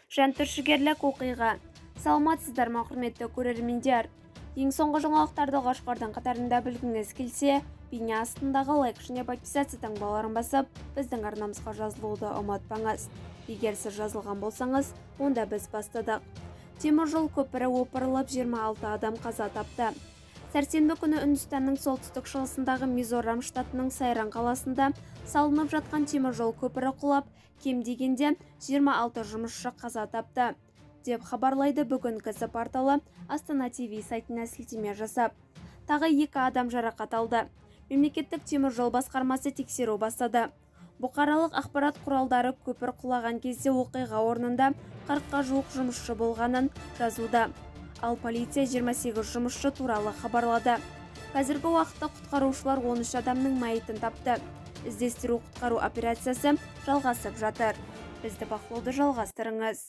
Жантүршігерлік оқиға. Саламатсыздар ма, құрметті көрермендер. Ең соңғы жаңалықтарды алғашқылардың қатарында білгіңіз келсе, бейне астындағы лайк және подписация таңбаларын басып, біздің арнамызға жазылуды ұмытпаңыз. Егер сіз жазылған болсаңыз, онда біз бастадық. Темір жол көпірі опырылып 26 адам қаза тапты. Сәрсенбі күні Үндістанның солтүстік шығысындағы Мизорам штатының Сайран қаласында салынып жатқан темір жол көпірі құлап, кем дегенде 26 жұмысшы қаза тапты, деп хабарлайды бүгін КС порталы Астана ТВ сайтына сілтеме жасап. Тағы 2 адам жарақат алды. Мемлекеттік темір жол басқармасы тексеру бастады. Бұқаралық ақпарат құралдары көпір құлаған кезде оқиға орнында 40-қа жуық жұмысшы болғанын жазуда. Ал полиция 28 жұмысшы туралы хабарлады. Қазіргі уақытта құтқарушылар 13 адамның мәйітін тапты. Іздестіру құтқару операциясы жалғасып жатыр. Бізді бақылауды жалғастырыңыз.